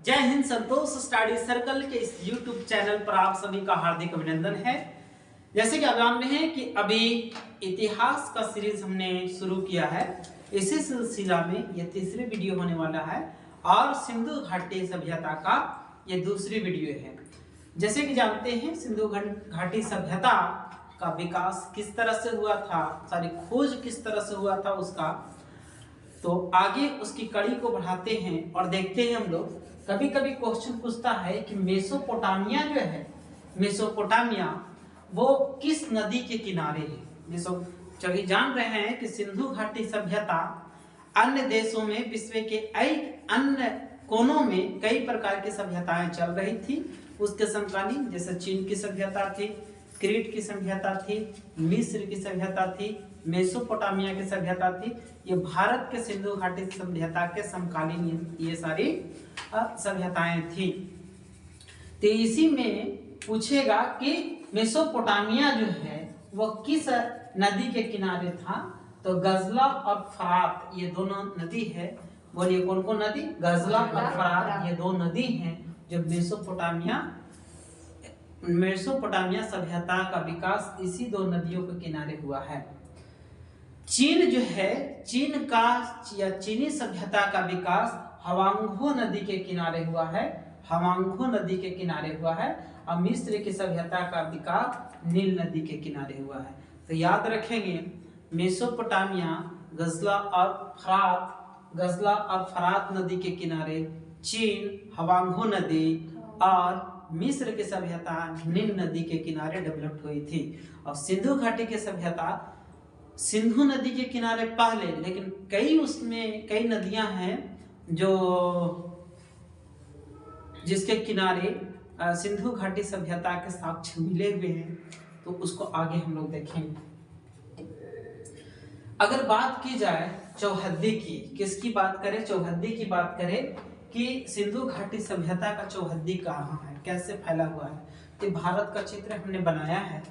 जय हिंद। संतोष study circle के इस YouTube चैनल पर आप सभी का हार्दिक अभिनंदन है। जैसे कि आप जानते हैं कि अभी इतिहास का सीरीज हमने शुरू किया है। इसी सिलसिला में ये तीसरी वीडियो होने वाला है और सिंधु घाटी सभ्यता का ये दूसरी वीडियो है। जैसे कि जानते हैं सिंधु घाटी सभ्यता का विकास किस तरह से हुआ था, सारी खोज किस तरह से हुआ था उसका, तो आगे उसकी कड़ी को बढ़ाते हैं और देखते हैं हम लोग। कभी कभी क्वेश्चन पूछता है कि मेसोपोटामिया जो है, मेसोपोटामिया वो किस नदी के किनारे है। चलिए जान रहे हैं कि सिंधु घाटी सभ्यता अन्य देशों में, विश्व के कई अन्य कोनों में कई प्रकार की सभ्यताएं चल रही थी उसके समकालीन। जैसे चीन की सभ्यता थी, क्रीट की सभ्यता थी, मिस्र की सभ्यता थी, मेसोपोटामिया की सभ्यता थी। ये भारत के सिंधु घाटी सभ्यता के समकालीन ये सारी सभ्यताएं थी। तो इसी में पूछेगा कि मेसोपोटामिया जो है वो किस नदी के किनारे था। तो गजला और फरात ये दोनों नदी है। बोलिए कौन कौन नदी? गजला और फरात ये दो नदी हैं जो मेसोपोटामिया सभ्यता का विकास इसी दो नदियों के किनारे हुआ है। चीन जो है, चीन का या चीनी सभ्यता का विकास हवांगहो नदी के किनारे हुआ है, हवांगहो नदी के किनारे हुआ है। और मिस्र की सभ्यता का विकास नील नदी के किनारे हुआ है। तो याद रखेंगे मेसोपोटामिया, गजला और फरात नदी के किनारे चीन, हवांगहो नदी और मिस्र की सभ्यता नील नदी के किनारे डेवलप हुई थी। और सिंधु घाटी की सभ्यता सिंधु नदी के किनारे पहले, लेकिन कई नदियां हैं जो जिसके किनारे सिंधु घाटी सभ्यता के साक्ष्य मिले हुए हैं। तो उसको आगे हम लोग देखेंगे। अगर बात की जाए चौहद्दी की, किसकी बात करें? चौहद्दी की बात करें कि सिंधु घाटी सभ्यता का चौहद्दी कहाँ है, कैसे फैला हुआ है। तो भारत का चित्र हमने बनाया है।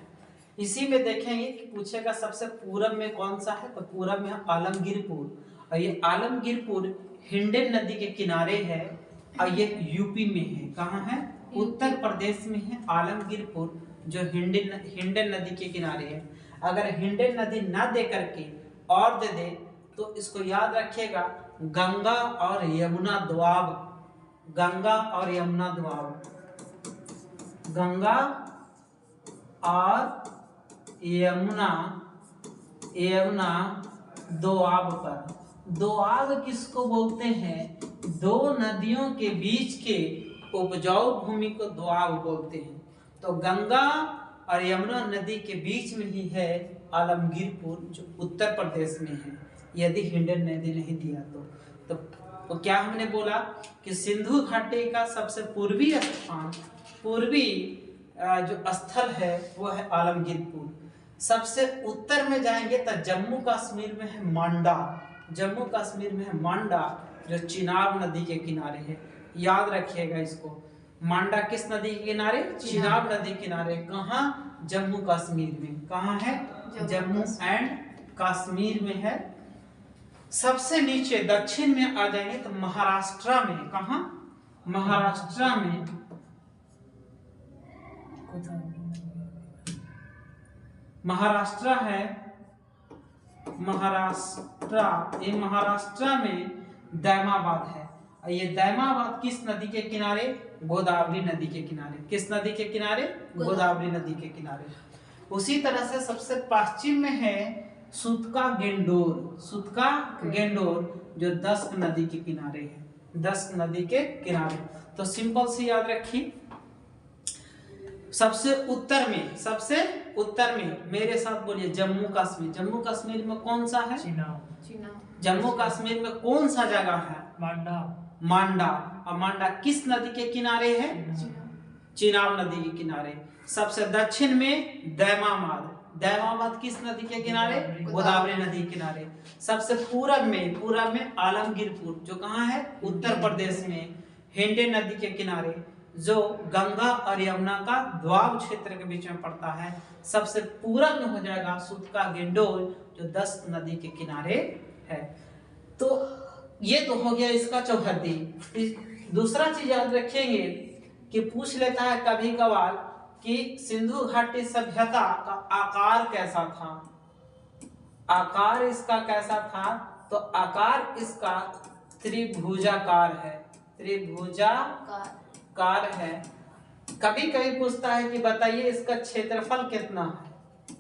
इसी में देखेंगे कि पूछेगा सबसे पूरब में कौन सा है। तो पूरब में आलमगीरपुर, और ये आलमगीरपुर हिंडन नदी के किनारे है और ये यूपी में है। कहाँ है? उत्तर प्रदेश में है आलमगीरपुर, जो हिंडन नदी के किनारे है। अगर हिंडन नदी ना दे करके और दे दे तो इसको याद रखिएगा गंगा और यमुना दोआब, गंगा और यमुना दोआब, गंगा और यमुना दोआब पर। दोआब किसको बोलते हैं? दो नदियों के बीच के उपजाऊ भूमि को दोआब बोलते हैं। तो गंगा और यमुना नदी के बीच में ही है आलमगीरपुर, जो उत्तर प्रदेश में है। यदि हिंडन नदी नहीं दिया तो क्या हमने बोला कि सिंधु घाटी का सबसे पूर्वी जो स्थल है वो है आलमगीरपुर। सबसे उत्तर में जाएंगे तो जम्मू कश्मीर में है मांडा, जम्मू कश्मीर में है मांडा, जो चिनाब नदी के किनारे है। याद रखिएगा इसको। मांडा किस नदी के किनारे? चिनाब नदी के किनारे। कहाँ? जम्मू कश्मीर में। कहाँ है? जम्मू एंड कश्मीर में है। सबसे नीचे दक्षिण में आ जाएंगे तो महाराष्ट्र में। कहाँ? महाराष्ट्र में। महाराष्ट्र है, ये महाराष्ट्र में दैमाबाद है। और ये दैमाबाद किस नदी के किनारे? गोदावरी नदी के किनारे। किस नदी के किनारे? गोदावरी नदी के किनारे। उसी तरह से सबसे पश्चिम में है सुतका गेंडोर, जो दस्क नदी के किनारे है, दस्क नदी के किनारे। तो सिंपल से याद रखिए। सबसे उत्तर में मेरे साथ बोलिए जम्मू कश्मीर। जम्मू कश्मीर में कौन सा है? जम्मू कश्मीर में कौन सा जगह है? मांडा। और मांडा किस नदी के किनारे है? चिनाब नदी के किनारे। सबसे दक्षिण में दैमाबाद किस नदी के किनारे? गोदावरी नदी के किनारे। सबसे पूरब में आलमगीरपुर, जो कहाँ है? उत्तर प्रदेश में, हिंडन नदी के किनारे, जो गंगा और यमुना का दोआब क्षेत्र के बीच में पड़ता है। सबसे पूरब में हो जाएगा सुतका गेंडोर, जो दस्क नदी के किनारे है। तो ये तो हो गया इसका चौहद्दी। दूसरा चीज याद रखेंगे कि पूछ लेता है कभी कभार कि सिंधु घाटी सभ्यता का आकार कैसा था। आकार इसका कैसा था? तो आकार इसका त्रिभुजाकार है, त्रिभुजाकार है। कभी कभी पूछता है कि बताइए इसका क्षेत्रफल कितना है,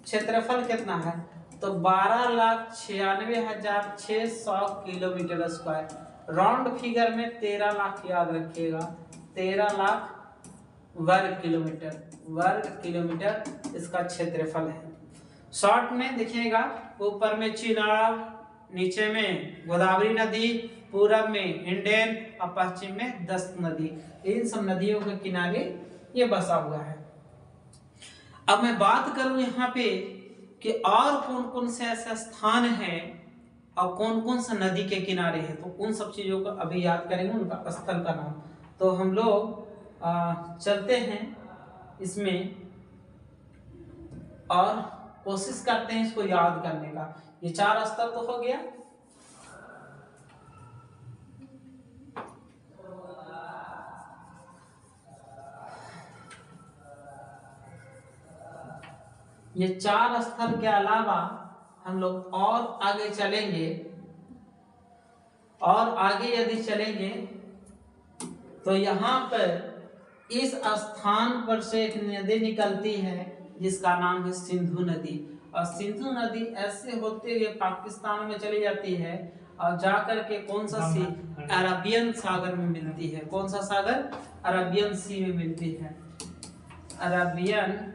क्षेत्रफल कितना है? तो 12,96,600 किलोमीटर स्क्वायर। राउंड फिगर में 13 लाख याद रखिएगा, 13 लाख वर्ग किलोमीटर इसका क्षेत्रफल है। शॉर्ट में देखिएगा, ऊपर में चिनाब, नीचे में गोदावरी नदी, पूरब में इंडियन और पश्चिम में 10 नदी। इन सब नदियों के किनारे ये बसा हुआ है। अब मैं बात करूं यहाँ पे कि और कौन कौन से ऐसे स्थान हैं और कौन कौन सा नदी के किनारे है, तो उन सब चीजों को अभी याद करेंगे, उनका स्थल का नाम। तो हम लोग चलते हैं इसमें और कोशिश करते हैं इसको याद करने का। ये 4 स्थल तो हो गया। ये 4 स्थल के अलावा हम लोग और आगे चलेंगे, और आगे यदि चलेंगे तो यहाँ पर इस स्थान पर से एक नदी निकलती है जिसका नाम है सिंधु नदी। और सिंधु नदी ऐसे होते हुए पाकिस्तान में चली जाती है और जाकर के कौन सा सी, अरबियन सागर में मिलती है। कौन सा सागर? अरबियन सी में मिलती है। अरबियन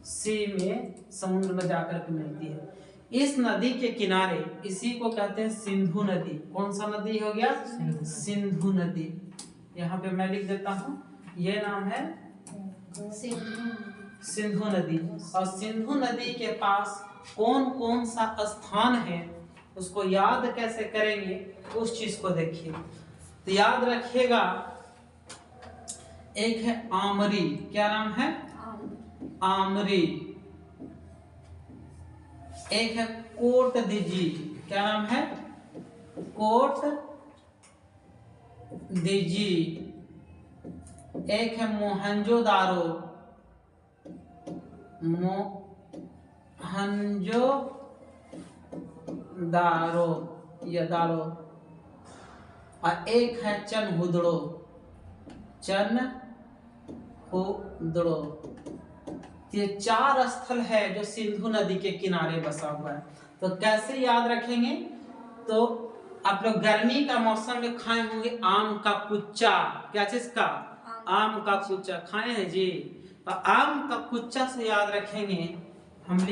सी में, समुद्र में जाकर के मिलती है। इस नदी के किनारे, इसी को कहते हैं सिंधु नदी। कौन सा नदी हो गया? सिंधु नदी। यहाँ पे मैं लिख देता हूँ, ये नाम है सिंधु नदी। और सिंधु नदी के पास कौन कौन सा स्थान है उसको याद कैसे करेंगे, उस चीज को देखिए। तो याद रखिएगा, एक है आमरी। क्या नाम है? आमरी। एक है कोट दिजी। क्या नाम है? कोट दिजी। एक है मोहनजोदारो। मोहनजोदारो, ये दारो। और एक है चनहुदड़ो। चनहुदड़ो। ये 4 स्थल है जो सिंधु नदी के किनारे बसा हुआ है। तो कैसे याद रखेंगे? तो आप लोग गर्मी का मौसम में खाए होंगे आम का कुच्चा। क्या चीज का? आम का कुच्चा खाए हैं जी। तो आम का कुच्चा से याद रखेंगे। मैं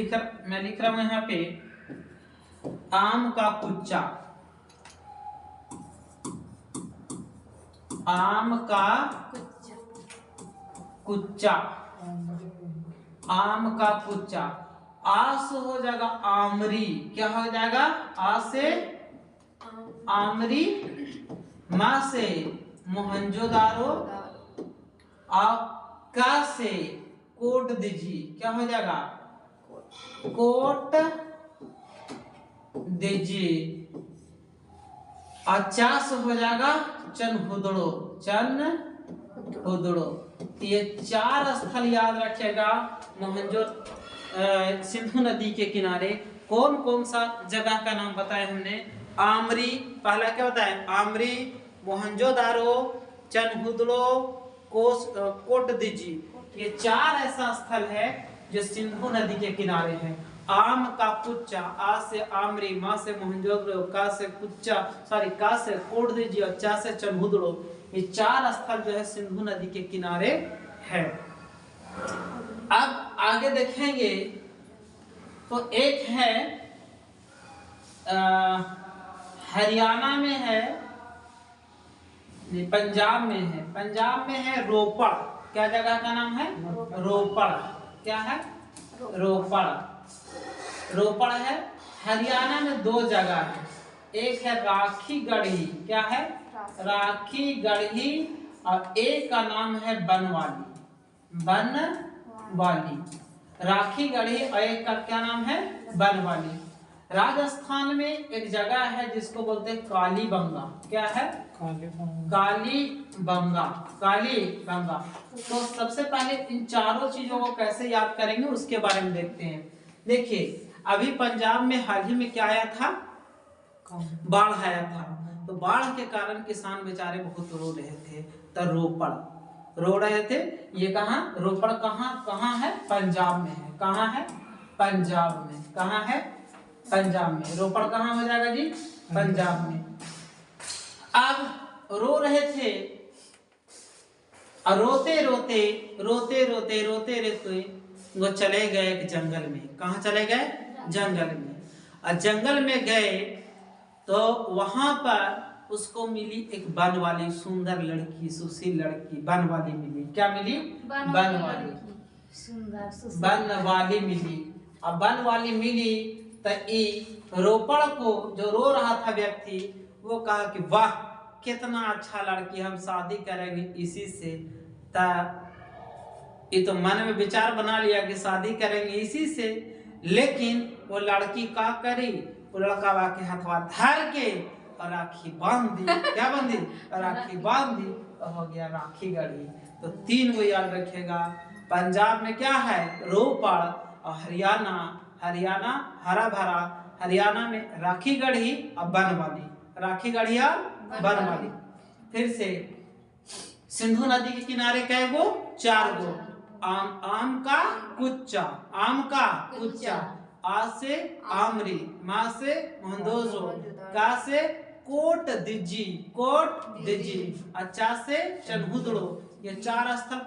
लिख रहा हूं यहाँ पे, आम का कुच्चा। आम का कुच्चा, आम का कुच्चा। आ से हो जाएगा आमरी। क्या हो जाएगा? आ से आमरी, मा से मोहनजोदारो, आ का से कोट दिजी। क्या हो जाएगा? कोट दिजी। अच्छा से हो जाएगा चनहुदड़ो। चनहुदड़ो। ये 4 स्थल याद रखेगा सिंधु नदी के किनारे। कौन कौन सा जगह का नाम बताया हमने? आमरी, पहला क्या बताया? आमरी, मोहनजोदारो, चनहुदड़ो, कोट दिजी। ये 4 ऐसा स्थल है जो सिंधु नदी के किनारे है। आम का कुच्चा, आ से आमरी, मा से मोहनजोदड़ो, का से कुच्चा, का से कोट दिजी और चा से चनहुदड़ो। ये 4 स्थल जो है सिंधु नदी के किनारे है। अब आगे देखेंगे तो एक है हरियाणा में है, पंजाब में है। पंजाब में है रोपड़। क्या जगह का नाम है? रोपड़। क्या है? रोपड़। रोपड़ है। हरियाणा में 2 जगह है, एक है राखी गढ़ी। क्या है? राखी गढ़ी। और एक का नाम है बनवाली। बनवाली। राखी गढ़ी और एक का क्या नाम है? बनवाली। राजस्थान में एक जगह है जिसको बोलते हैं कालीबंगा। क्या है? कालीबंगा। कालीबंगा। तो सबसे पहले इन चारों चीजों को कैसे याद करेंगे उसके बारे में देखते हैं। देखिए अभी पंजाब में हाल ही में क्या आया था? बाढ़ आया था। तो बाढ़ के कारण किसान बेचारे बहुत रो रहे थे। तो रो रहे थे। ये कहाँ? रोपड़ कहाँ है? पंजाब में है। कहाँ है? पंजाब में। कहाँ है? पंजाब में। रोपड़ कहाँ हो जाएगा जी? पंजाब में। अब रो रहे थे और रोते रोते वो चले गए एक जंगल में। कहाँ चले गए? जंगल में। और जंगल में गए तो वहां पर उसको मिली एक वन वाली सुंदर लड़की, सुशील लड़की वन वाली मिली। क्या मिली? वन वाली। वन वाली मिली। अब वन वाली मिली तो रोपड़ को जो रो रहा था व्यक्ति वो कहा कि वाह कितना अच्छा लड़की, हम शादी करेंगे इसी से। ये तो मन में विचार बना लिया कि शादी करेंगे इसी से। लेकिन वो लड़की क्या करी? वो लड़का वाके हथवा धर के और राखी बांध दी। क्या बांधी? राखी बांध दी। तो हो गया राखी गढ़ी। तो 3 वो याद रखेगा। पंजाब में क्या है? रोपड़। और हरियाणा हरा भरा। हरियाणा में राखी गढ़ी और बनवाली। राखी गढ़ी और बनवाली। फिर से सिंधु नदी के किनारे कै गो? 4 गो। आम का कुच्चा। आम का कुच्चा। आ से आमरी, मा से मंदोजो, का से कोट दिजी, अच्छा से चनहुदड़ो। ये 4 स्थल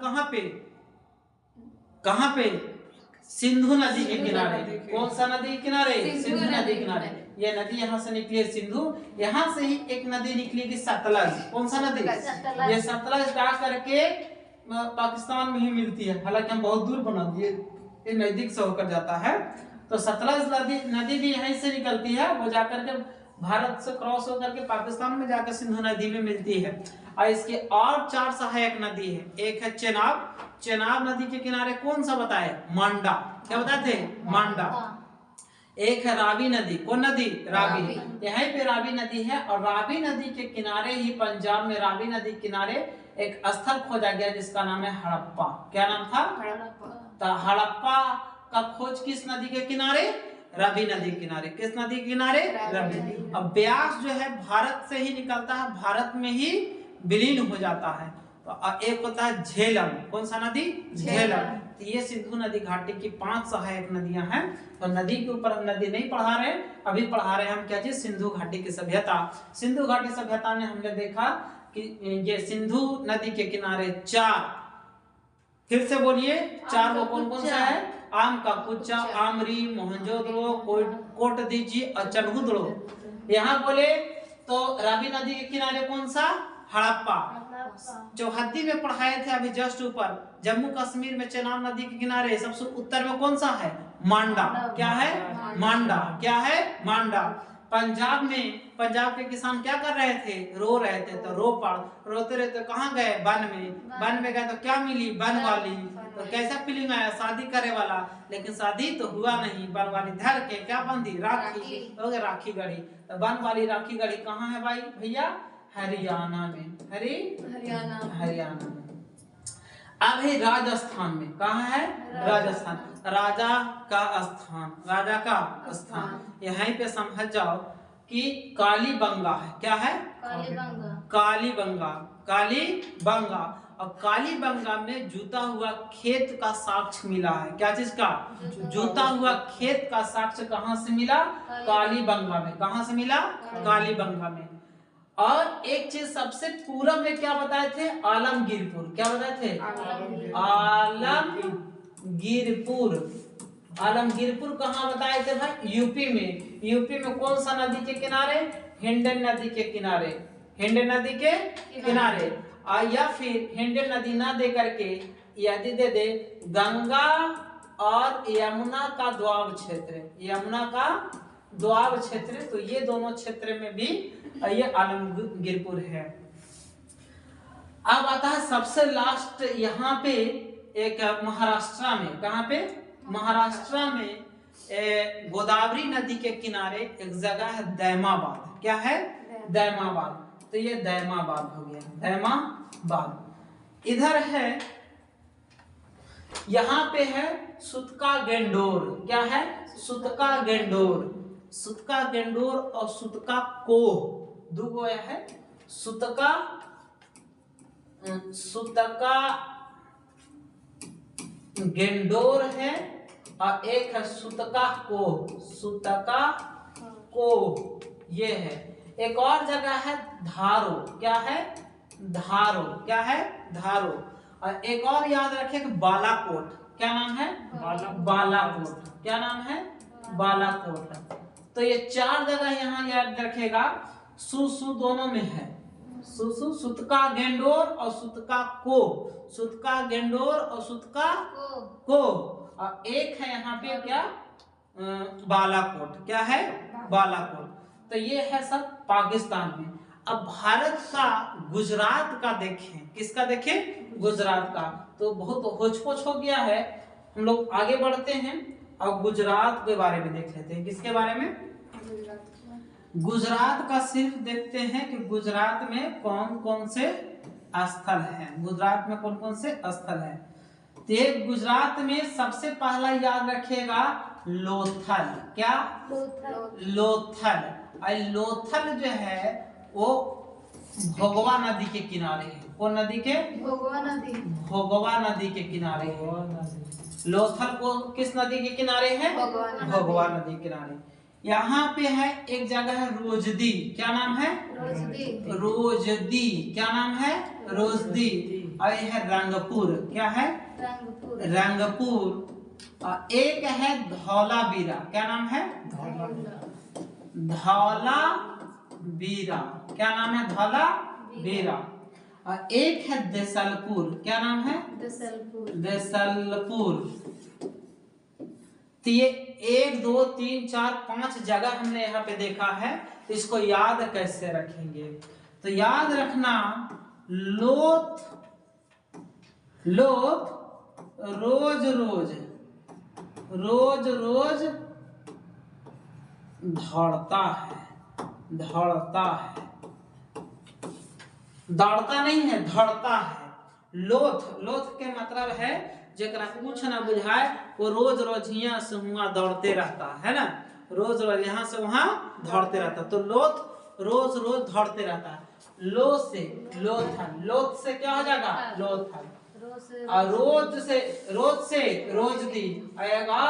कहाँ पे? सिंधु नदी के किनारे। कौन सा नदी के किनारे? सिंधु नदी के किनारे। ये नदी यहाँ से निकली है सिंधु। यहाँ से ही एक नदी निकलेगी सतलज। कौन सा नदी? ये सतलज जा करके पाकिस्तान में ही मिलती है। हालांकि हम बहुत दूर बना दिए, ये नजदीक से होकर जाता है। तो सतलज नदी भी यहीं से निकलती है। वो जाकर के भारत से क्रॉस होकर के पाकिस्तान में जाकर सिंधु नदी में मिलती है। और इसके और 4 सहायक नदी है। एक है चेनाब नदी के किनारे कौन सा बताए? मांडा। क्या बताते हैं? मांडा। एक है रावी नदी। कौन नदी? रावी। यहीं पे रावी नदी है। और रावी नदी के किनारे ही पंजाब में रावी नदी के किनारे एक स्थल खोजा गया जिसका नाम है हड़प्पा। क्या नाम था? तो हड़प्पा का खोज किस नदी के किनारे? रावी नदी के किनारे। किस नदी के किनारे? रावी। अब ब्यास जो है भारत से ही निकलता है, भारत में ही विलीन हो जाता है। तो एक होता है झेलम। कौन सा नदी? झेलम। तो ये सिंधु नदी घाटी की 5 सहायक नदियां हैं। तो नदी के ऊपर हम नदी नहीं पढ़ा रहे, अभी पढ़ा रहे हम क्या चीज? सिंधु घाटी की सभ्यता। सिंधु घाटी सभ्यता में हमने देखा कि ये सिंधु नदी के किनारे 4, फिर से बोलिए 4 वो कौन कौन सा है? आम का कुच्चा, आमरी, मोहनजोदड़ो, कोटदीजी और चनहुदड़ो। यहाँ बोले तो रावी नदी के किनारे कौन सा? हड़प्पा। चौहद्दी में पढ़ाए थे अभी जस्ट ऊपर। जम्मू कश्मीर में चेनाब नदी के किनारे सबसे उत्तर में कौन सा है? मांडा। क्या है? मांडा। क्या है? मांडा। पंजाब में पंजाब के किसान क्या कर रहे थे? रो रहे थे। तो रोपड़। रोते रहते कहाँ गए? वन में गए तो क्या मिली? वन वाली। तो कैसा फीलिंग आया? शादी करे वाला। लेकिन शादी तो हुआ नहीं। वन वाली धर के क्या बांधी? राखी। हो गया राखी गढ़ी। तो वन वाली राखी गढ़ी कहाँ है भाई भैया? हरियाणा में। हरियाणा में। अब है राजस्थान में। कहाँ है? राजस्थान। राजा का स्थान। यहीं पे समझ जाओ कि कालीबंगा है। क्या है? कालीबंगा। और कालीबंगा में जूता हुआ खेत का साक्ष्य मिला है। क्या चीज का? जूता हुआ खेत का साक्ष्य कहाँ से मिला? कालीबंगा में। कहाँ से मिला? कालीबंगा में। और एक चीज सबसे पूर्व में क्या बताए थे? आलमगीरपुर। क्या बताए थे? आलमगीरपुर कहाँ बताए थे भाई? यूपी में। यूपी में कौन सा नदी के किनारे? हिंडन नदी के किनारे। या फिर हिंडन नदी ना दे करके यदि दे दे गंगा और यमुना का द्वाब क्षेत्र। तो ये दोनों क्षेत्र में भी ये आलमगीरपुर है। अब आता है सबसे लास्ट यहाँ पे एक महाराष्ट्र में। कहाँ पे? महाराष्ट्र में गोदावरी नदी के किनारे एक जगह है दैमाबाद। क्या है? दैमाबाद। तो ये दैमाबाद हो गया, दैमाबाद। इधर है, यहाँ पे है सुतका गेंडोर। क्या है? सुतका गेंडोर। सुतका गेंडोर और सुतका कोह दो गो है। सुतका गेंडोर है और एक है सुतका कोह। सुतका कोह ये है। एक और जगह है धारो। क्या है? धारो। क्या है? धारो। और एक और याद रखें कि बालाकोट। क्या नाम है? बालाकोट। क्या नाम है? बालाकोट। तो ये 4 जगह यहाँ याद रखेगा। सु दोनों में है। सुतका गेंडोर और सुतका को। सुतका गेंडोर और सुतका को। और एक है यहाँ पे क्या? बालाकोट। क्या है? बालाकोट। तो ये है सब पाकिस्तान में। अब भारत का गुजरात का देखें। किसका देखें? गुजरात का। तो बहुत होच-पोच हो गया है, हम लोग आगे बढ़ते हैं और गुजरात के बारे में देख लेते हैं। किसके बारे में? गुजरात का सिर्फ देखते हैं कि गुजरात में कौन कौन से स्थल हैं। गुजरात में कौन कौन से स्थल हैं। तो गुजरात में सबसे पहला याद रखिएगा लोथल। क्या? लोथल। लोथल जो है वो भोगवा नदी के किनारे है। कौन नदी के? भोगवा नदी के किनारे है। लोथल को किस नदी के किनारे है? भोगवा नदी के किनारे। यहाँ पे है एक जगह है रोजदी। क्या नाम है? रोजदी। क्या नाम है? रोजदी। और यह है रंगपुर। क्या है? रंगपुर। और एक है धौलावीरा। क्या नाम है? धौलावीरा। क्या नाम है? धौलावीरा। और एक है देसलपुर। क्या नाम है? देसलपुर। तो ये 1 2 3 4 5 जगह हमने यहाँ पे देखा है। इसको याद कैसे रखेंगे? तो याद रखना लोथ रोज रोज दौड़ता है। दौड़ता नहीं है, दौड़ता है। लोथ के मतलब है जेकरा कुछ ना बुझाए वो रोज यहाँ से वहां दौड़ते रहता है ना। रोज यहाँ से वहां दौड़ते रहता। तो लोथ रोज दौड़ते रहता है। लोथ से क्या हो जाएगा? लोथल। और रोज से रोजदी आएगा।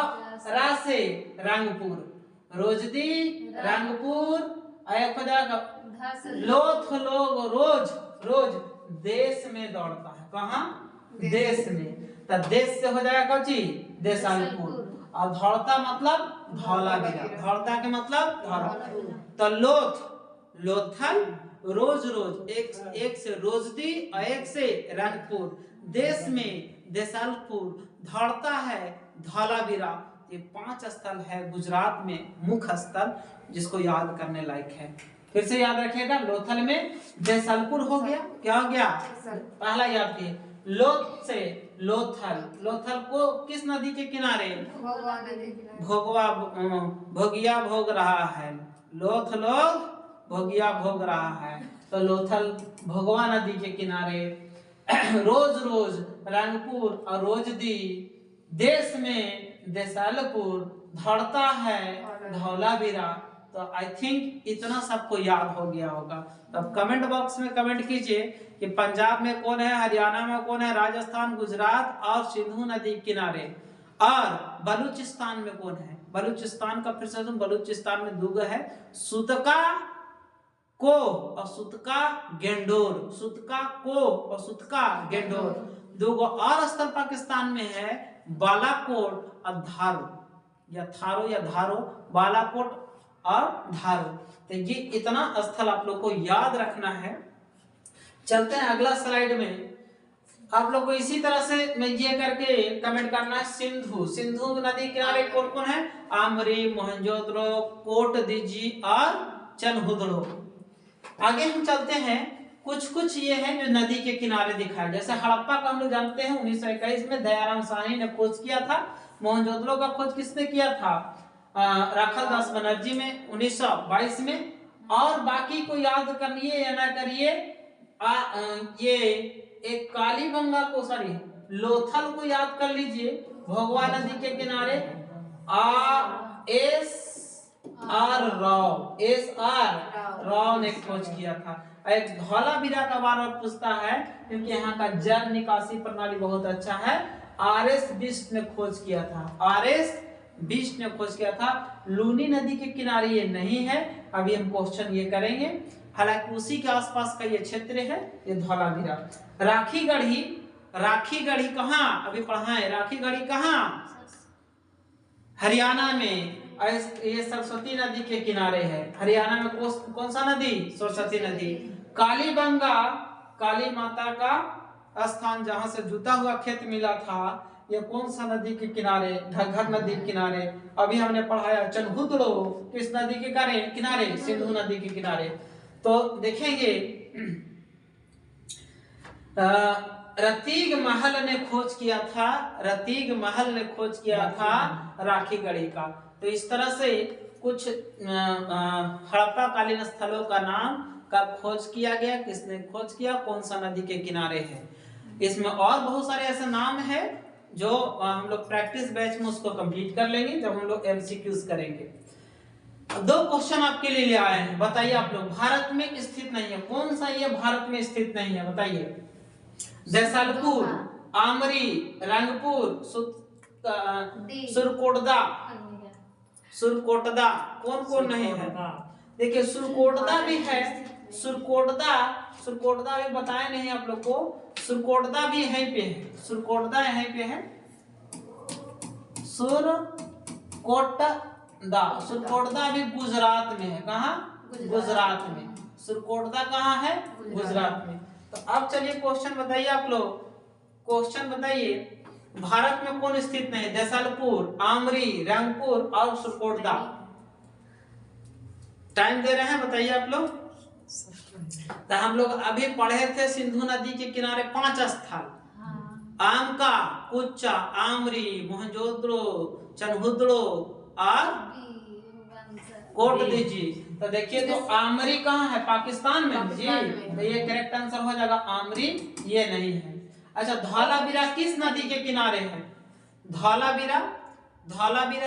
रा से रंगपुर। रोजदी रंगपुर आएगा जाएगा। लोथ लोग रोज देश में दौड़ता है। कहाँ? देश में। तो देश से हो जाएगा कौची? देसलपुर। और दौड़ता मतलब धौलावीरा। दौड़ता के मतलब धौला। तो लोथल रोज एक से रोजदी और एक से रंगपुर। देश में देसलपुर। दौड़ता है धौलावीरा। ये 5 स्थल है गुजरात में मुख्य स्थल जिसको याद करने लायक है। फिर से याद रखिएगा। लोथल में देसलपुर हो गया। क्या हो गया? पहला याद किए। लोथ से लोथल को किस नदी के किनारे? भोगिया भोग रहा है। लोथ लोग भोगिया भोग रहा है। तो लोथल भोगवा नदी के किनारे। रोज रंगपुर और रोजदी। देश में देसलपुर। दौड़ता है धौलावीरा। तो आई थिंक इतना सबको याद हो गया होगा। तो कमेंट बॉक्स में कमेंट कीजिए कि पंजाब में कौन है, हरियाणा में कौन है, राजस्थान, गुजरात और सिंधु नदी किनारे, और बलूचिस्तान में कौन है। बलूचिस्तान का फिर से बलूचिस्तान में 2 है, सुतका को और सुतका गेंडोर। सुतका को और सुतका गेंडोर 2 और स्थल पाकिस्तान में है, बालाकोट और धारो या थारो या धारो। बालाकोट और धारो। तो ये इतना स्थल आप लोग को याद रखना है। चलते हैं अगला स्लाइड में। आप लोग को इसी तरह से मैं ये करके कमेंट करना है। सिंधु नदी किनारे कौन कौन है? आमरी, मोहनजोदड़ो, कोटदीजी और चनहुदड़ो। आगे हम चलते हैं। कुछ ये है जो नदी के किनारे दिखाए। जैसे हड़प्पा का हम लोग जानते हैं 1921 में दयाराम साहनी ने खोज किया था। मोहनजोदड़ो का खोज किसने किया था? राखालदास बनर्जी में 1922 में। और बाकी को याद करिए या ना करिए, ये एक कालीबंगा को, सॉरी लोथल को याद कर लीजिए, भोगवा नदी के किनारे। एस आर राव ने खोज किया था। एक धौलावीरा का बार बार पूछता है क्योंकि यहाँ का जल निकासी प्रणाली बहुत अच्छा है। आर.एस. बिष्ट ने खोज किया था, आर.एस. बिष्ट ने खोज किया था। लूनी नदी के किनारे ये नहीं है, अभी हम क्वेश्चन ये करेंगे, हालांकि उसी के आसपास का ये क्षेत्र है, ये धौलावीरा। राखी गढ़ी कहाँ अभी पढ़ा है? राखी गढ़ी कहाँ? हरियाणा में। ये सरस्वती नदी के किनारे है। हरियाणा में कौन सा नदी? सरस्वती नदी। कालीबंगा काली माता का स्थान, जहां से जुता हुआ खेत मिला था, ये कौन सा नदी के किनारे? घग्गर नदी के किनारे। अभी हमने पढ़ाया चनहुदड़ो किस नदी के किनारे? सिंधु नदी के किनारे। तो देखेंगे रतीग महल ने खोज किया था, रतीग महल ने खोज किया था राखी गढ़ी का। तो इस तरह से कुछ हड़प्पा कालीन स्थलों का नाम का खोज किया गया। किसने खोज किया? कौन सा नदी के किनारे है? इसमें और बहुत सारे ऐसे नाम है जो हम लोग प्रैक्टिस बैच में उसको कंप्लीट कर लेंगे जब हम लोग एमसीक्यूज करेंगे। दो क्वेश्चन आपके लिए ले आए हैं, बताइए आप लोग। भारत में स्थित नहीं है, कौन सा ये भारत में स्थित नहीं है बताइए? जैसलपुर, आमरी, रंगपुर, सुरकोटदा कौन कौन नहीं है? देखिए सुरकोटदा भी है, सुरकोटदा भी बताए नहीं आप लोग को, सुरकोटदा भी यहीं पे है, सुरकोटदा यहीं पे है, सुरकोटदा भी गुजरात में है। कहाँ? गुजरात में। सुरकोटदा कहाँ है? गुजरात में। तो अब चलिए क्वेश्चन बताइए आप लोग, क्वेश्चन बताइए भारत में कौन स्थित नहीं? जैसलपुर, आमरी, रंगपुर और सुरकोटदा। टाइम दे रहे हैं, बताइए आप लोग। तो हम लोग अभी पढ़े थे सिंधु नदी के किनारे 5 स्थल, आमका, कुच्चा, आमरी, मोहनजोदड़ो, चनहुदड़ो और कोट दीजिए। तो देखिए तो आमरी कहाँ है? पाकिस्तान में जी। तो ये करेक्ट आंसर हो जाएगा आमरी, ये नहीं है। अच्छा धौलावीरा किस नदी के किनारे है? धौलावीरा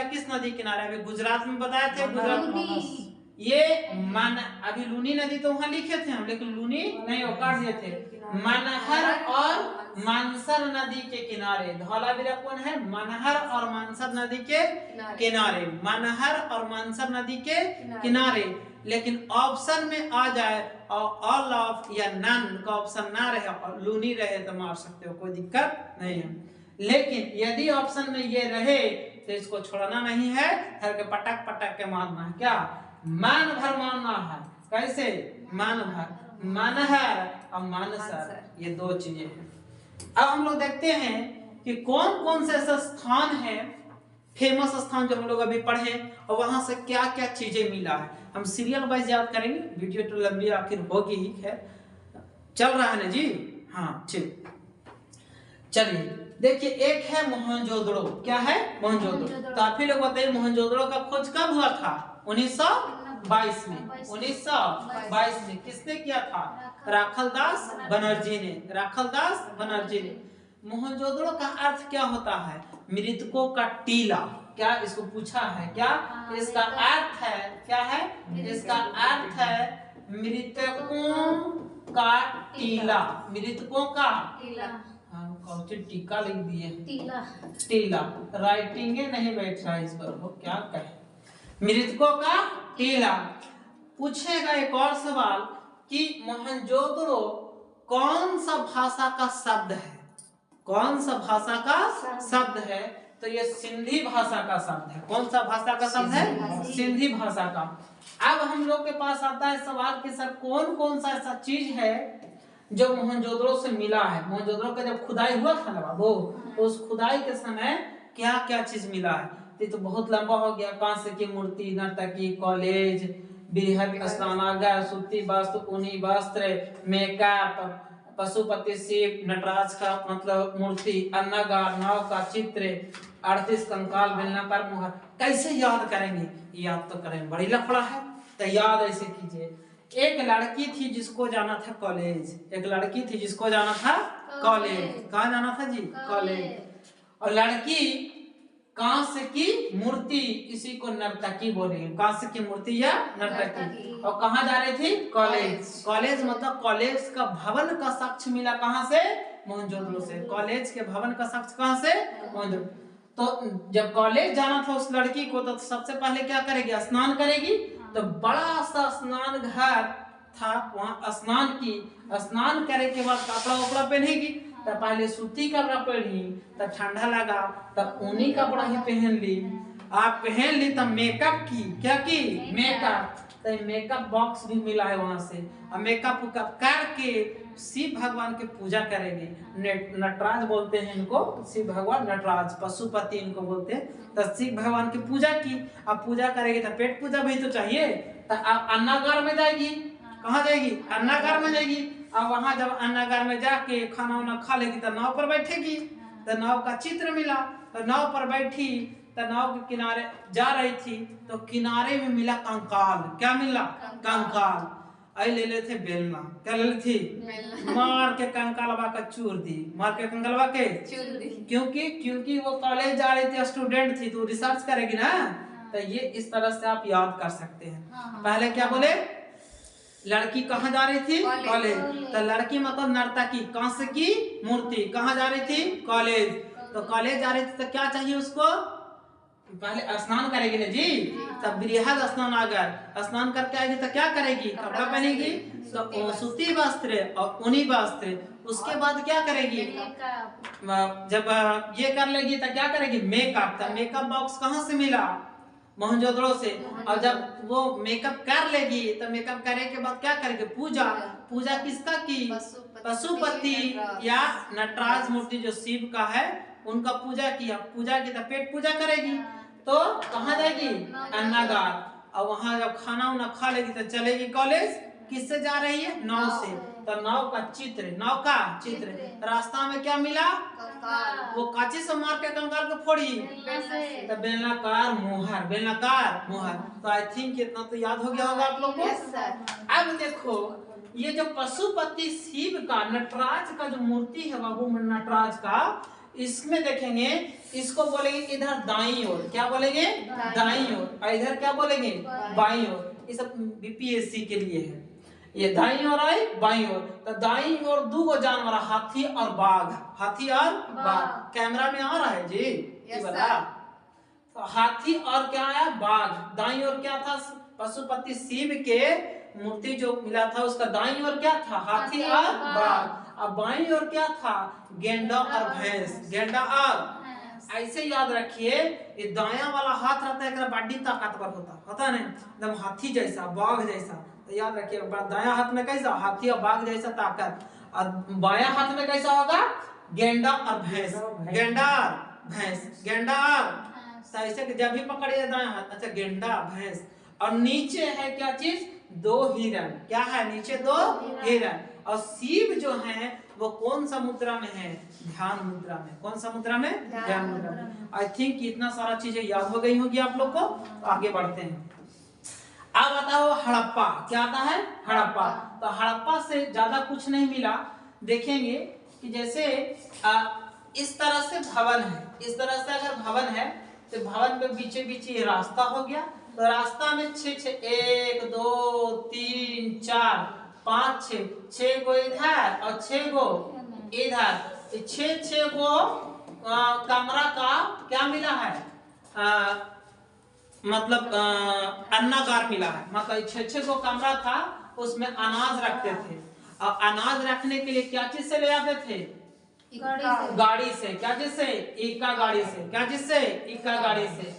किस नदी किनारे? अभी गुजरात में बताए थे, गुजरात। ये अभी लूनी नदी तो वहां लिखे थे हम, लेकिन लूनी नहीं वो काट दिए थे। मनहर और मानसर नदी के किनारे धौलावीरा कौन है? मनहर और मानसर नदी के किनारे, मनहर और मानसर नदी के किनारे। लेकिन ऑप्शन में आ जाए और ऑल ऑफ या नन का ऑप्शन ना रहे और लूनी रहे तो मार सकते हो, कोई दिक्कत नहीं है। लेकिन यदि ऑप्शन में ये रहे तो इसको छोड़ना नहीं है, हर के पटक पटक के मारना है। क्या? मान भर मारना है। कैसे? मान भर, मनहर और मानसर, ये दो चीजें हैं। अब हम लोग देखते हैं कि कौन कौन से ऐसे स्थान है, फेमस स्थान जो हम लोग अभी पढ़े और वहां से क्या क्या चीजें मिला है। हम सीरियल वाइज याद करेंगे, वीडियो तो लंबी आखिर होगी ही, है चल रहा है ना जी? हाँ ठीक। चलिए देखिए, एक है मोहनजोदड़ो। क्या है? मोहनजोदड़ो। तो आप ही लोग बताइए मोहनजोदड़ो का खोज कब हुआ था? 1922 में। 1922 में किसने किया था? राखालदास बनर्जी ने। मोहनजोदड़ो का अर्थ क्या होता है? मृतकों का टीला। क्या इसको पूछा है? क्या इसका अर्थ है? क्या है इसका अर्थ? है मृतकों का टीला, मृतकों का टीका लिख दिए, टीला राइटिंग नहीं बैठ रहा इस पर, वो क्या कहे? मृतकों का टीला। पूछेगा एक और सवाल कि मोहनजोदड़ो कौन सा भाषा का शब्द है? कौन सा भाषा का शब्द है? तो ये सिंधी भाषा का शब्द है। कौन सा भाषा का शब्द है? सिंधी भाषा का। अब हम लोग के पास आता है सवाल कि सर कौन कौन सा ऐसा चीज है जो मोहनजोदड़ो से मिला है? मोहनजोदड़ो का जब खुदाई हुआ था ना बाबू, तो उस खुदाई के समय क्या क्या चीज मिला है? ये तो बहुत लंबा हो गया। कांस्य की मूर्ति, नर्तकी, कॉलेज, बृहद स्नानागार, सूती वस्त्र, ऊनी वस्त्र, मेकअप, पशुपति शिव, नटराज का मतलब मूर्ति, अन्नागार, नाव का चित्र, 38 कंकाल, बेलनाकार मुहर। कैसे याद करेंगे? याद तो करेंगे, बड़ी लफड़ा है, तो याद ऐसे कीजिए। एक लड़की थी जिसको जाना था कॉलेज, एक लड़की थी जिसको जाना था कॉलेज। कहाँ जाना था जी? कॉलेज। और लड़की कांस की मूर्ति, इसी को नर्तकी बोलेंगे, कांस की मूर्ति या नर्तकी। और कहाँ जा रही थी? कॉलेज। कॉलेज मतलब कॉलेज का भवन का साक्ष मिला कहाँ से? मोहनजोदड़ो से। कॉलेज के भवन का साक्ष कहाँ से? मोहनजोदड़ो। तो जब कॉलेज जाना था उस लड़की को, तो सबसे पहले क्या करेगी? स्नान करेगी। तो बड़ा सा स्नान घर था, वहां स्नान की, स्नान करने के बाद कपड़ा उपड़ा पहनेगी। तो पहले सूती कपड़ा पहनी, तो ठंडा लगा, तो ऊनी कपड़ा ही पहन ली। आप पहन ली तो मेकअप की, क्या की? मेकअप। तो मेकअप बॉक्स भी मिला है वहां से, और मेकअप करके शिव भगवान की पूजा करेंगे। नटराज बोलते हैं इनको, शिव भगवान नटराज, पशुपति इनको बोलते हैं। तो शिव भगवान की पूजा की। अब पूजा करेगी तो पेट पूजा भी तो चाहिए, तो आप अन्नागार में जाएगी। कहाँ जाएगी? अन्नागार में जाएगी। अब वहां जब अन्नागार में जाके खाना वाना खा लेगी तो नाव पर बैठेगी। तो नाव का चित्र मिला, तो नाव पर बैठी, तो नाव के किनारे जा रही थी, तो किनारे में मिला कंकाल। क्या मिला? कंकाल। आई ले लेते बेलना, क्या ले लेती? मार के कंकालवा का चूर दी, मार के कंकालवा के चूर दी। क्योंकि वो कॉलेज जा रही थी, स्टूडेंट थी, तो रिसर्च करेगी ना। तो ये इस तरह से आप याद कर सकते हैं। पहले क्या बोले? लड़की कहाँ जा रही थी? कॉलेज। तो लड़की मतलब नर्तकी, कांस की मूर्ति, कहाँ जा रही थी? कॉलेज। तो कॉलेज जा रही थी, तो क्या चाहिए उसको? पहले स्नान करेगी ना जी। तब बृहद स्नान आ गया, स्नान करके आएगी तो क्या करेगी? कपड़ा पहनेगी, तो सूती वस्त्र और ऊनी वस्त्र। उसके बाद क्या करेगी? जब ये कर लेगी तो क्या करेगी? मेकअप। तो मेकअप बॉक्स कहाँ से मिला? मोहनजोदड़ो से। और जब वो मेकअप कर लेगी तो मेकअप करने के बाद क्या करेगी? पूजा। पूजा किसका की? पशुपति या नटराज मूर्ति जो शिव का है, उनका पूजा किया। पूजा की तो पेट पूजा करेगी, तो कहाँ जाएगी? अन्नागार। और वहां जब खाना वाना खा लेगी तो चलेगी कॉलेज। किससे जा रही है? नाव से। तो नाव का चित्र, नाव का चित्र। रास्ता में क्या मिला? वो कांचे से मार के कंकाल को फोड़ी, तो बेलनाकार मोहर, बेलनाकार मोहर। तो आई थिंक इतना तो याद हो गया होगा आप लोग को। अब देखो, ये जो पशुपति शिव का, नटराज का जो मूर्ति है बाबू, नटराज का, इसमें देखेंगे, इसको बोलेंगे इधर दाईं ओर। क्या बोलेंगे? दाईं ओर। और इधर क्या बोलेंगे? बाईं ओर। ये सब बीपीएससी के लिए है। ये दाईं ओर आए, बाईं ओर। तो दाईं ओर दो गो जानवर, हाथी और बाघ। हाथी और बाघ। कैमरा में आ रहा है जी? ये बता। तो हाथी और क्या है? बाघ। दाईं ओर क्या था? पशुपति शिव के मूर्ति जो मिला था, उसका दाईं ओर क्या था? हाथी और बाघ। अब बाईं ओर क्या था? गेंडा और भैंस। गेंडा और, ऐसे याद रखिए, ये दायां वाला हाथ रहता है, बड़ी ताकतवर होता है ना, एकदम हाथी जैसा, बाघ जैसा। तो याद रखिए, दायां हाथ में कैसा? हाथी और बाघ जैसा ताकत। और बायां हाथ में कैसा होगा? गेंडा और भैंस। गेंडा और भैंस, गेंडा और, तो ऐसे जब भी पकड़िए दायां हाथ, अच्छा गेंडा भैंस। और नीचे है क्या चीज? दो हिरण। क्या है? नीचे दो हिरण। और शिव जो है वो कौन सा मुद्रा में है? ध्यान मुद्रा में। कौन सा मुद्रा में? ध्यान मुद्रा में। आई थिंक इतना सारा चीजें याद हो गई होगी आप लोग को। तो आगे बढ़ते हैं। अब बताओ हड़प्पा। क्या आता है? हड़प्पा। तो हड़प्पा से ज्यादा कुछ नहीं मिला। देखेंगे कि जैसे इस तरह से भवन है, इस तरह से अगर भवन है तो भवन में बीचे बीचे रास्ता हो गया। तो रास्ता में 6 1 2 3 4 5 6 गो इधर और 6 गो इधर। 6 गो कमरा का क्या मिला है? मतलब अन्नागार मिला है। मतलब 6 गो कमरा था, उसमें अनाज रखते थे। और अनाज रखने के लिए क्या चीज से ले आते थे? गाड़ी से। क्या चीज से? इक्का गाड़ी से। क्या चीज से? इक्का गाड़ी से।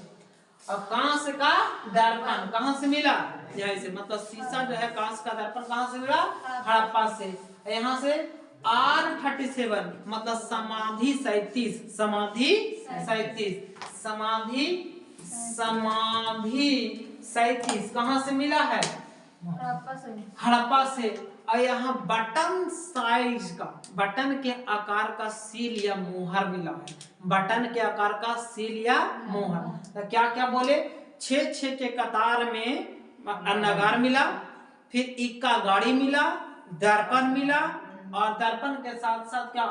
और कांस का दर्पण कहाँ से मिला? यहीं से। मतलब शीशा जो है, कांस का दर्पण कहाँ से मिला? हड़प्पा से। यहाँ से R37 मतलब समाधि 37, समाधि 37, समाधि 37 कहाँ से मिला है? हड़प्पा से। और यहाँ बटन साइज का, बटन के आकार का सील या मोहर मिला है। बटन के आकार का सील या मोहर, तो क्या क्या बोले, 6 के कतार में नगार मिला, फिर इक्का गाड़ी मिला, दर्पण मिला, और दर्पण के साथ साथ क्या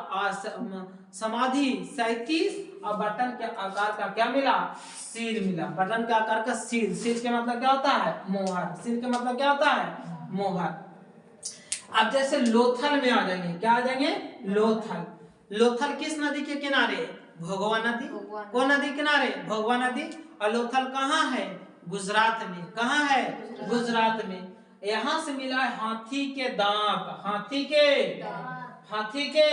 समाधि 37 और बटन के आकार का क्या मिला, सील मिला। बटन के आकार का सील, सील के मतलब क्या होता है, मोहर। सील के मतलब क्या होता है, मोहर। अब जैसे लोथल में आ जाएंगे, क्या आ जाएंगे, लोथल। लोथल किस नदी के किनारे, भोगवा नदी। कौन नदी किनारे, भोगवा नदी। और लोथल कहाँ है, गुजरात में। कहाँ है, गुजरात में। यहाँ से मिला है हाथी के दांत, हाथी के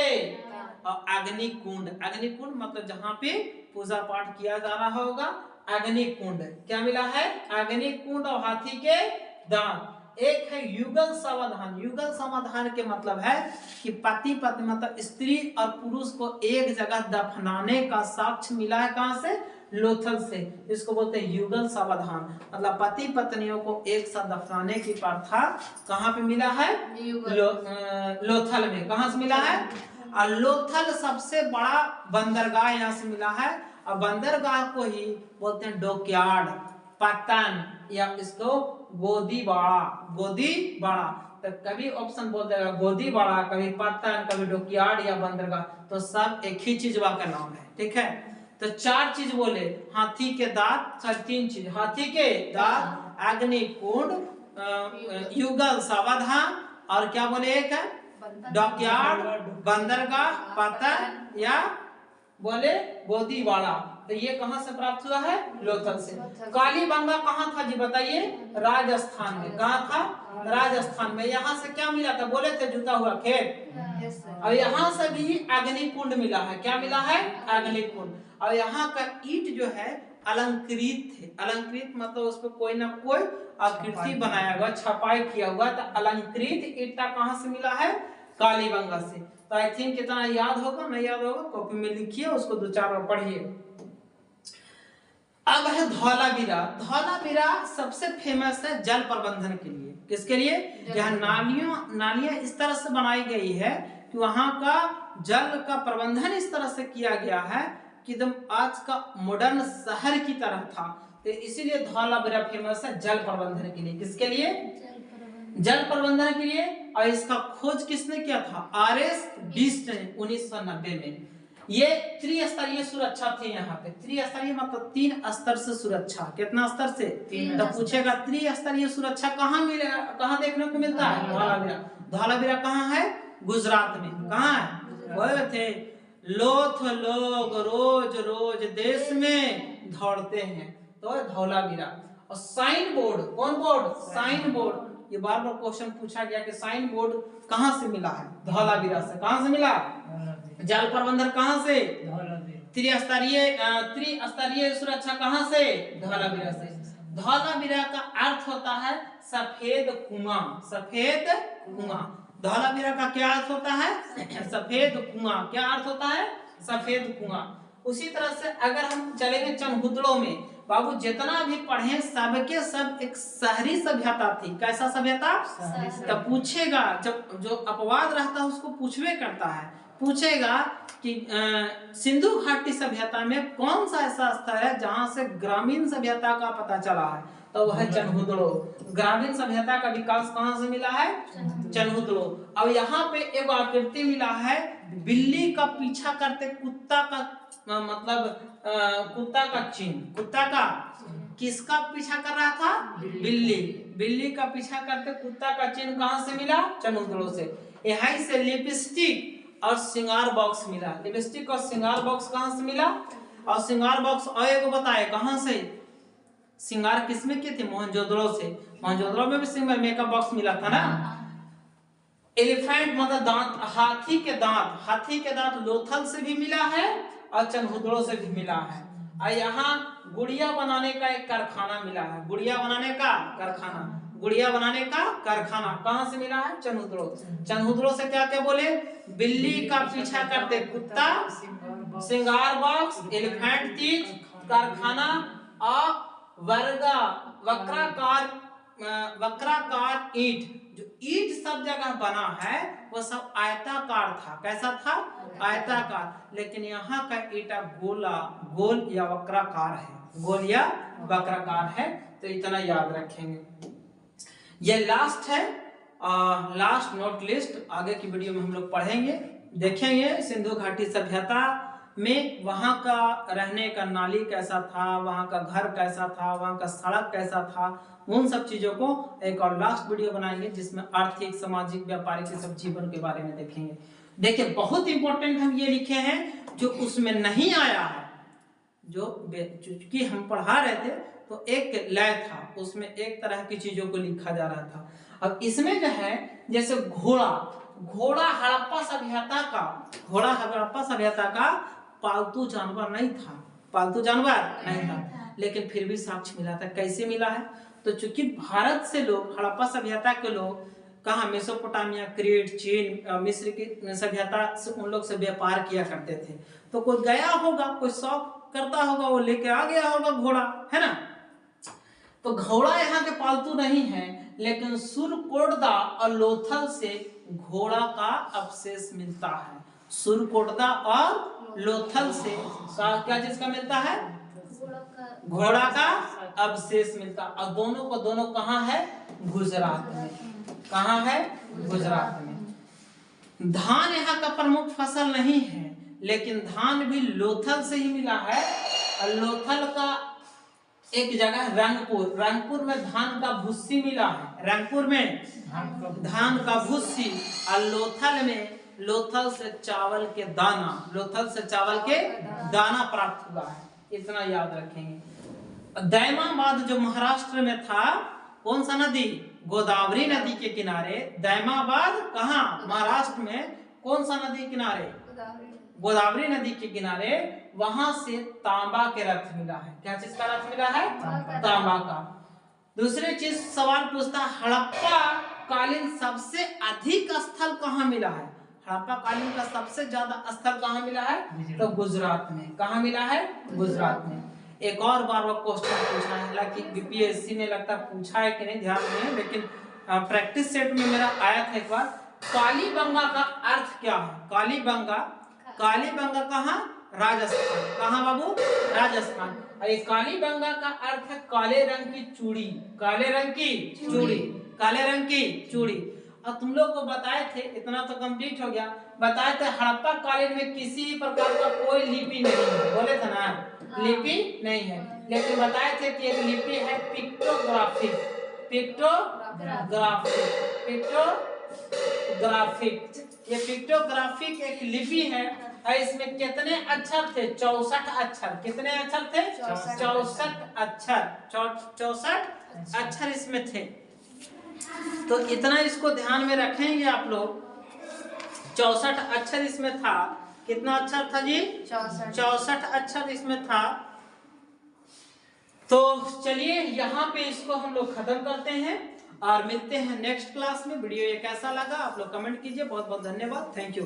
और अग्नि कुंड। अग्नि कुंड मतलब जहाँ पे पूजा पाठ किया जा रहा होगा, अग्नि कुंड। क्या मिला है, अग्नि कुंड और हाथी के दांत। एक है युगल समाधान। युगल समाधान के मतलब है कि पति पत्नी मतलब स्त्री और पुरुष को एक जगह दफनाने का साक्ष्य मिला है। कहां से, लोथल से। इसको बोलते हैं युगल समाधान, मतलब पति पत्नियों को एक साथ दफनाने की प्रथा कहां पे मिला है, लोथल में। कहां से मिला है, और लोथल सबसे बड़ा बंदरगाह यहाँ से मिला है। और बंदरगाह को ही बोलते हैं डॉकयार्ड, पतन, या इसको गोदीबाड़ा। गोदीबाड़ा तो कभी ऑप्शन बोल देगा गोदीबाड़ा, कभी पतन, कभी डॉकयार्ड या बंदरगाह, तो सब एक ही चीज का नाम है। ठीक है, तो 4 चीज बोले, हाथी के दांत, 3 चीज, हाथी के दांत, अग्नि कुंड, युगल समाधान, और क्या बोले, एक है डॉकयार्ड, बंदरगाह, पतन, या बोले गोदीबाड़ा। तो ये कहां से प्राप्त हुआ है, लोथल से। कालीबंगा कहां था जी बताइए, राजस्थान में। कहां था, राजस्थान में। यहाँ से क्या मिला था, बोले थे जुता हुआ खेत। और यहाँ से भी अग्नि कुंड मिला है। क्या मिला है, अग्नि कुंड। और यहाँ का ईंट जो है अलंकृत है। अलंकृत मतलब उस पर कोई ना कोई आकृति बनाया हुआ, छपाई किया हुआ। तो अलंकृत ईंटा कहां से मिला है, कालीबंगा से। तो आई थिंक कितना याद होगा, नहीं याद होगा कॉपी में लिखिए, उसको 2-4 बार पढ़िए। अब है धौलावीरा। धौलावीरा सबसे फेमस है जल प्रबंधन के लिए। किसके लिए, यहाँ नालियां इस तरह से बनाई गई है कि वहां का जल का प्रबंधन इस तरह से किया गया है कि एकदम आज का मॉडर्न शहर की तरह था। तो इसीलिए धौलावीरा फेमस है जल प्रबंधन के लिए। किसके लिए, जल प्रबंधन के लिए। और इसका खोज किसने किया था, RS बिष्ट ने 1990 में। ये त्रिस्तरीय सुरक्षा थी यहाँ पे। त्रिस्तरीय मतलब 3 स्तर से सुरक्षा। कितना स्तर से, 3। तो पूछेगा त्रिस्तरीय सुरक्षा कहाँ मिलेगा, कहाँ देखने को मिलता है, धौलावीरा। धौलावीरा कहाँ है, गुजरात में। कहाँ है, बोले थे लोथ लोग रोज रोज देश में दौड़ते हैं, तो धौलावीरा। और साइन बोर्ड, कौन बोर्ड, साइन बोर्ड। ये बार बार क्वेश्चन पूछा गया कि साइन बोर्ड कहां से मिला है, धौलावीरा से। कहां से मिला, जल प्रबंधन कहां से, त्रिस्तरीय सुरक्षा कहां से, धौलावीरा से। धौलावीरा का अर्थ होता है सफेद कुआं। सफेद कुआं, धौलावीरा का क्या अर्थ होता है, सफेद कुआं। क्या अर्थ होता है, सफेद कुआं। उसी तरह से अगर हम चलेंगे चनहुदड़ो में, बाबू जितना भी पढ़े सबके सब एक शहरी सभ्यता थी। कैसा सभ्यता, तो पूछेगा, जब जो अपवाद रहता है उसको पूछवे करता है। पूछेगा कि सिंधु घाटी सभ्यता में कौन सा ऐसा स्थल है जहां से ग्रामीण सभ्यता का पता चला है, तो वह है चनहुदड़ो। ग्रामीण सभ्यता का विकास कहां से मिला है, चनहुदड़ो। अब यहाँ पे एक आकृति मिला है, बिल्ली का पीछा करते कुत्ता का मतलब कुत्ता का चिन्ह। कुत्ता का, किसका पीछा कर रहा था, बिल्ली। बिल्ली का पीछा करते कुत्ता का चिन्ह कहां से मिला, चनहुदड़ो से। यहीं से लिपस्टिक और श्रृंगार बॉक्स मिला। लिपस्टिक और श्रृंगार बॉक्स कहां से मिला, और श्रृंगार बॉक्स और एक बताए कहां से, श्रृंगार किसमें किए थे, मोहनजोदड़ो से। मोहनजोदड़ो में भी श्रृंगार मेकअप बॉक्स मिला था ना। एलिफेंट मतलब दांत, हाथी के दांत। हाथी के दांत लोथल से भी मिला है और चनहुदड़ो से भी मिला है। और यहाँ गुड़िया बनाने का एक कारखाना मिला है। गुड़िया बनाने का कारखाना, गुड़िया बनाने का कारखाना कहां से मिला है, चनहुदड़ो। चनहुदड़ो से क्या क्या बोले, बिल्ली का पीछा करते कुत्ता, श्रृंगार बॉक्स, एलिफेंट तीज, कारखाना और वक्राकार ईंट। जो ईंट सब जगह बना है वो सब आयताकार था। कैसा था? आयताकार। लेकिन यहाँ का ईंटा गोल या वक्राकार है, गोल या वक्राकार है। तो इतना याद रखेंगे। ये लास्ट है, लास्ट नोट लिस्ट। आगे की वीडियो में हम लोग पढ़ेंगे, देखेंगे सिंधु घाटी सभ्यता में वहां का रहने का नाली कैसा था, वहां का घर कैसा था, वहां का सड़क कैसा था। उन सब चीजों को एक और लास्ट वीडियो बनाएंगे जिसमें आर्थिक, सामाजिक, व्यापारिक सब जीवन के बारे में देखेंगे। देखिए बहुत इंपॉर्टेंट हम ये लिखे हैं जो उसमें नहीं आया है, जो चूंकि हम पढ़ा रहे थे तो एक लय था, उसमें एक तरह की चीजों को लिखा जा रहा था। अब इसमें जो है जैसे घोड़ा हड़प्पा सभ्यता का पालतू जानवर नहीं था, लेकिन फिर भी साक्ष्य मिला था। कैसे मिला है? तो चूंकि भारत से लोग, हड़प्पा सभ्यता के लोग कहाँ, मेसोपोटामिया, क्रीट, चीन, मिस्र की सभ्यता से उन लोग से व्यापार किया करते थे। तो कोई गया होगा, कोई शौक करता होगा, वो लेके आ गया होगा घोड़ा, है ना। तो घोड़ा यहाँ के पालतू नहीं है, लेकिन सुरकोटदा और लोथल से घोड़ा का अवशेष मिलता है। सुरकोटदा और लोथल से क्या चीज का मिलता है? घोड़ा का अवशेष मिलता। और दोनों कहाँ है? गुजरात में। कहाँ है? गुजरात में। धान यहाँ का प्रमुख फसल नहीं है, लेकिन धान भी लोथल से ही मिला है। और लोथल का एक जगह रंगपुर में धान का भुस्सी मिला है। रंगपुर में धान का भुस्सी, और लोथल से चावल के दाना प्राप्त हुआ है। इतना याद रखेंगे। दैमाबाद जो महाराष्ट्र में था, कौन सा नदी? गोदावरी नदी के किनारे। दैमाबाद कहाँ? महाराष्ट्र में। कौन सा नदी किनारे? गोदावरी नदी के किनारे। वहां से तांबा के रथ मिला है। क्या चीज का रथ मिला है? तांबा का। दूसरी चीज सवाल पूछता, हड़प्पा कालीन सबसे अधिक स्थल कहाँ मिला है? हड़प्पा कालीन का सबसे ज्यादा स्थल कहाँ मिला है? तो गुजरात में। कहाँ मिला है? गुजरात में। एक और बार वो क्वेश्चन पूछा है, हालांकि बीपीएससी में लगता पूछा है कि नहीं ध्यान नहीं, लेकिन प्रैक्टिस सेट में मेरा आया था एक बार। कालीबंगा का अर्थ क्या है? कालीबंगा कहाँ? राजस्थान। कहाँ बाबू? राजस्थान। कालीबंगा का अर्थ है काले रंग की चूड़ी। और तुम लोग को बताए थे, इतना तो कंप्लीट हो गया, बताए थे हड़प्पा कालीन में किसी प्रकार का कोई लिपि नहीं है। बोले थे ना, लिपि नहीं है, लेकिन बताए थे कि एक लिपि है पिक्टोग्राफिक। ये पिक्टोग्राफिक एक लिपि है। और इसमें कितने अक्षर थे? 64 अक्षर। कितने अक्षर थे? 64 अक्षर इसमें थे। तो इतना इसको ध्यान में रखेंगे आप लोग। 64 अक्षर इसमें था। कितना अक्षर था जी? 64 अक्षर इसमें था। तो चलिए यहाँ पे इसको हम लोग खत्म करते हैं और मिलते हैं नेक्स्ट क्लास में। वीडियो ये कैसा लगा आप लोग कमेंट कीजिए। बहुत बहुत धन्यवाद। Thank you.